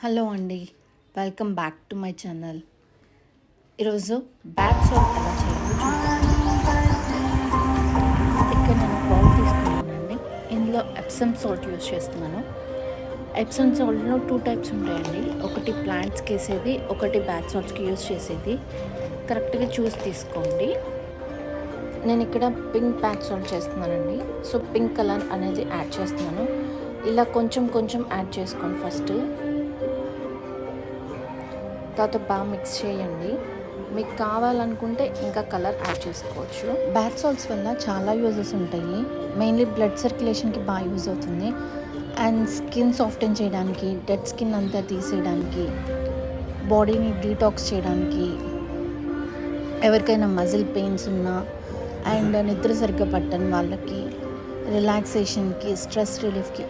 Hello అండి, welcome back to my channel. ఈరోజు bath salt ఎలా చేయాలో చూద్దాం. ఇక్కడ నేను బౌల్ తీసుకున్నానండి. ఇందులో ఎప్సమ్ సాల్ట్ యూస్ చేస్తున్నాను. ఎప్సమ్ సాల్ట్లో 2 టైప్స్ ఉంటాయండి. ఒకటి ప్లాంట్స్కి వేసేది, ఒకటి బ్యాత్ సాల్ట్స్కి యూస్ చేసేది. కరెక్ట్గా చూసి తీసుకోండి. నేను ఇక్కడ పింక్ బ్యాత్ సాల్ట్ చేస్తున్నానండి. సో పింక్ కలర్ అనేది యాడ్ చేస్తున్నాను. ఇలా కొంచెం కొంచెం యాడ్ చేసుకోండి. ఫస్ట్ తర్వాత బాగా మిక్స్ చేయండి. మీకు కావాలనుకుంటే ఇంకా కలర్ యాడ్ చేసుకోవచ్చు. బ్యాత్ సాల్ట్స్ వల్ల చాలా యూజెస్ ఉంటాయి. మెయిన్లీ బ్లడ్ సర్క్యులేషన్కి బాగా యూజ్ అవుతుంది. అండ్ స్కిన్ సాఫ్టెన్ చేయడానికి, డెడ్ స్కిన్ అంతా తీసేయడానికి, బాడీని డీటాక్స్ చేయడానికి, ఎవరికైనా మజిల్ పెయిన్స్ ఉన్నా అండ్ నిద్ర సరిగ్గా పట్టని వాళ్ళకి, రిలాక్సేషన్కి, స్ట్రెస్ రిలీఫ్కి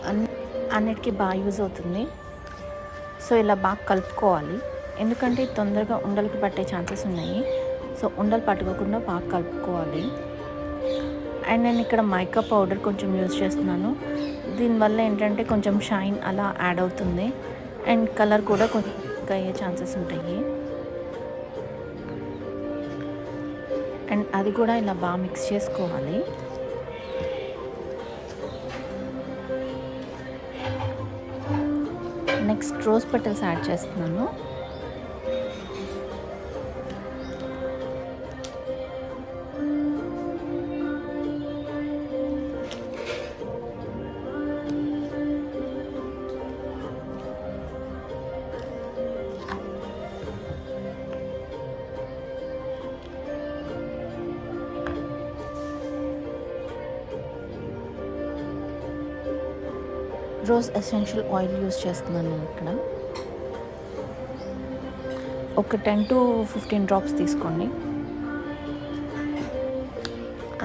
అన్నిటికీ బాగా యూజ్ అవుతుంది. సో ఇలా బాగా కలుపుకోవాలి. ఎందుకంటే తొందరగా ఉండలకి పట్టే ఛాన్సెస్ ఉన్నాయి. సో ఉండలు పట్టుకోకుండా బాగా కలుపుకోవాలి. అండ్ నేను ఇక్కడ మైకా పౌడర్ కొంచెం యూజ్ చేస్తున్నాను. దీనివల్ల ఏంటంటే కొంచెం షైన్ అలా యాడ్ అవుతుంది. అండ్ కలర్ కూడా కొంచెం అయ్యే ఛాన్సెస్ ఉంటాయి. అండ్ అది కూడా ఇలా బాగా మిక్స్ చేసుకోవాలి. నెక్స్ట్ రోజ్ పెటల్స్ యాడ్ చేస్తున్నాను. రోజ్ ఎసెన్షియల్ ఆయిల్ యూస్ చేస్తున్నాను నేను ఇక్కడ. ఒక 10 to 15 డ్రాప్స్ తీసుకోండి.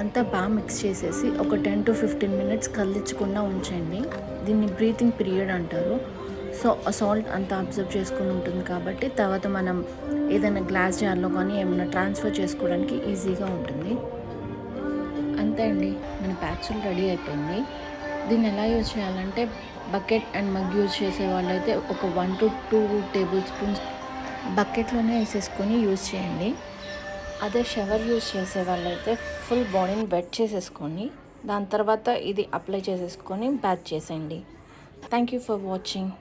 అంతా బాగా మిక్స్ చేసేసి ఒక 10 to 15 మినిట్స్ కదిలించకుండా ఉంచండి. దీన్ని బ్రీతింగ్ పీరియడ్ అంటారు. సో సాల్ట్ అంతా అబ్జర్వ్ చేసుకుని ఉంటుంది కాబట్టి తర్వాత మనం ఏదైనా గ్లాస్ జార్లో కానీ ఏమైనా ట్రాన్స్ఫర్ చేసుకోవడానికి ఈజీగా ఉంటుంది. అంతే అండి, మన బ్యాత్ సాల్ట్ రెడీ అయిపోయింది. దీన్ని ఎలా యూజ్ చేయాలంటే బకెట్ అండ్ మగ్ యూజ్ చేసే వాళ్ళైతే ఒక 1 to 2 టేబుల్ స్పూన్స్ బకెట్లోనే వేసేసుకొని యూజ్ చేయండి. అదే షవర్ యూజ్ చేసే వాళ్ళైతే ఫుల్ బాడీని వెట్ చేసేసుకొని దాని తర్వాత ఇది అప్లై చేసేసుకొని బ్యాత్ చేసేయండి. Thank you for watching.